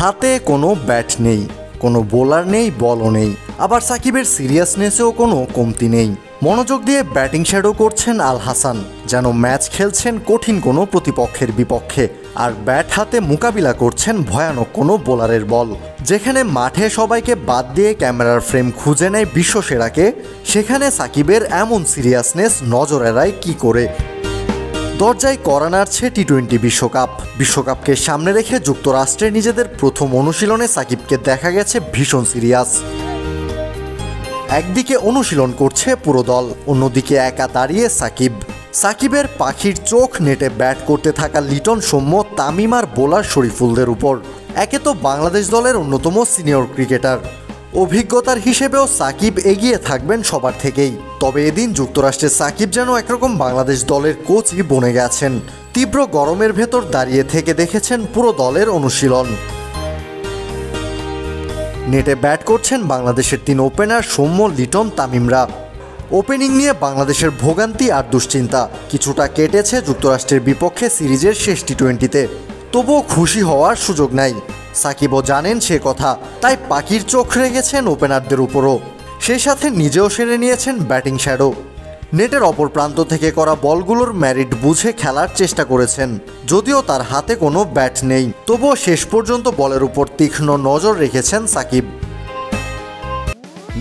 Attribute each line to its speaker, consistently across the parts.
Speaker 1: হাতে কোনো ব্যাট নেই, কোনো বোলার নেই, বলও নেই, আবার সাকিবের সিরিয়াসনেসেও কোনো কমতি নেই। মনোযোগ দিয়ে ব্যাটিং শ্যাডো করছেন আল হাসান, যেন ম্যাচ খেলছেন কঠিন কোনো প্রতিপক্ষের বিপক্ষে, আর ব্যাট হাতে মোকাবিলা করছেন ভয়ানক কোনো বোলারের বল। যেখানে মাঠে সবাইকে বাদ দিয়ে ক্যামেরার ফ্রেম খুঁজে নেয় বিশ্বসেরাকে, সেখানে সাকিবের এমন সিরিয়াসনেস নজর এড়ায় কী করে? দরজায় কড়া নাড়ছে টি-20 বিশ্বকাপকে সামনে রেখে যুক্তরাষ্ট্রে নিজেদের প্রথম অনুশীলনে সাকিবকে দেখা গেছে ভীষণ সিরিয়াস। একদিকে অনুশীলন করছে পুরো দল, অন্যদিকে একা দাঁড়িয়ে সাকিবের পাখির চোখ নেটে ব্যাট করতে থাকা লিটন, সৌম্য, তামিম আর বোলার শরীফুলদের উপর। একে তো বাংলাদেশ দলের অন্যতম সিনিয়র ক্রিকেটার, অভিজ্ঞতার হিসেবেও সাকিব এগিয়ে থাকবেন সবার থেকেই। তবে এদিন যুক্তরাষ্ট্রের সাকিব যেন একরকম বাংলাদেশ দলের কোচই বনে গেছেন। তীব্র গরমের ভেতর দাঁড়িয়ে থেকে দেখেছেন পুরো দলের অনুশীলন। নেটে ব্যাট করছেন বাংলাদেশের 3 ওপেনার সৌম্য, লিটন, তামিমরা। ওপেনিং নিয়ে বাংলাদেশের ভোগান্তি আর দুশ্চিন্তা কিছুটা কেটেছে যুক্তরাষ্ট্রের বিপক্ষে সিরিজের শেষ টি-20-তে। তবুও খুশি হওয়ার সুযোগ নাই, সাকিবও জানেন সে কথা, তাই পাখির চোখ রেখেছেন ওপেনারদের উপরও। সেই সাথে নিজেও সেরে নিয়েছেন ব্যাটিং শ্যাডো। নেটের অপর প্রান্ত থেকে করা বলগুলোর ম্যারিট বুঝে খেলার চেষ্টা করেছেন। যদিও তার হাতে কোনো ব্যাট নেই, তবুও শেষ পর্যন্ত বলের উপর তীক্ষ্ণ নজর রেখেছেন সাকিব।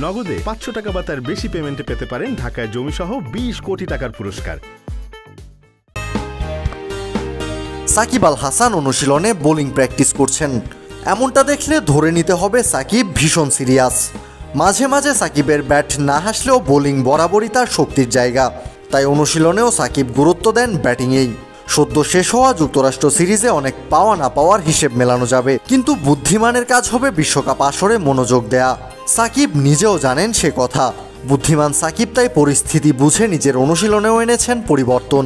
Speaker 2: নগদে 500 টাকা বা তার বেশি পেমেন্টে পেতে পারেন ঢাকায় জমিসহ 20 কোটি টাকার পুরস্কার।
Speaker 1: সাকিব আল হাসান অনুশীলনে বোলিং প্র্যাকটিস করছেন। এমনটা দেখলে ধরে নিতে হবে সাকিব ভীষণ সিরিয়াস। মাঝে মাঝে সাকিবের ব্যাট না হাসলেও বোলিং বরাবরই তার শক্তির জায়গা, তাই অনুশীলনেও সাকিব গুরুত্ব দেন ব্যাটিংয়েই। সদ্য শেষ হওয়া যুক্তরাষ্ট্র সিরিজে অনেক পাওয়া না পাওয়ার হিসেব মেলানো যাবে, কিন্তু বুদ্ধিমানের কাজ হবে বিশ্বকাপ আসরে মনোযোগ দেয়া। সাকিব নিজেও জানেন সে কথা। বুদ্ধিমান সাকিব তাই পরিস্থিতি বুঝে নিজের অনুশীলনেও এনেছেন পরিবর্তন।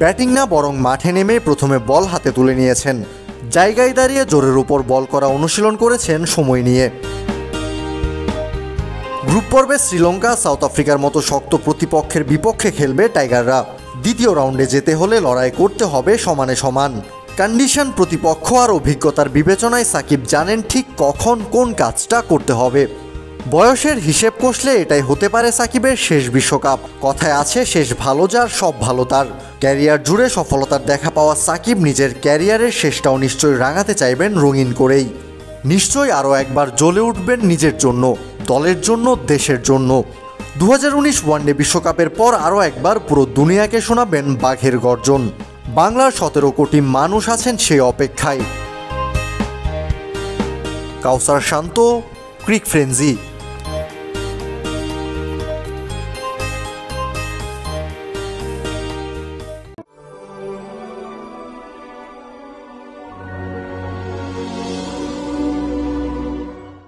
Speaker 1: ব্যাটিং না, বরং মাঠে নেমে প্রথমে বল হাতে তুলে নিয়েছেন। জায়গায় দাঁড়িয়ে জোরের উপর বল করা অনুশীলন করেছেন সময় নিয়ে। গ্রুপ পর্বে শ্রীলঙ্কা, সাউথ আফ্রিকার মতো শক্ত প্রতিপক্ষের বিপক্ষে খেলবে টাইগাররা। দ্বিতীয় রাউন্ডে যেতে হলে লড়াই করতে হবে সমানে সমান। কন্ডিশন, প্রতিপক্ষ আর অভিজ্ঞতার বিবেচনায় সাকিব জানেন ঠিক কখন কোন কাজটা করতে হবে। বয়সের হিসেব কষলে এটাই হতে পারে সাকিবের শেষ বিশ্বকাপ। কথায় আছে, শেষ ভালো যার সব ভালো তার। ক্যারিয়ার জুড়ে সফলতার দেখা পাওয়া সাকিব নিজের ক্যারিয়ারের শেষটাও নিশ্চয়ই রাঙাতে চাইবেন রঙিন করেই। নিশ্চয়ই আরও একবার জ্বলে উঠবেন নিজের জন্য, দলের জন্য, দেশের জন্য। 2019 ওয়ানডে বিশ্বকাপের পর আরও একবার পুরো দুনিয়াকে শোনাবেন বাঘের গর্জন। বাংলার 17 কোটি মানুষ আছেন সেই অপেক্ষায়। কাউসার শান্ত, ক্রিক ফ্রেঞ্জি।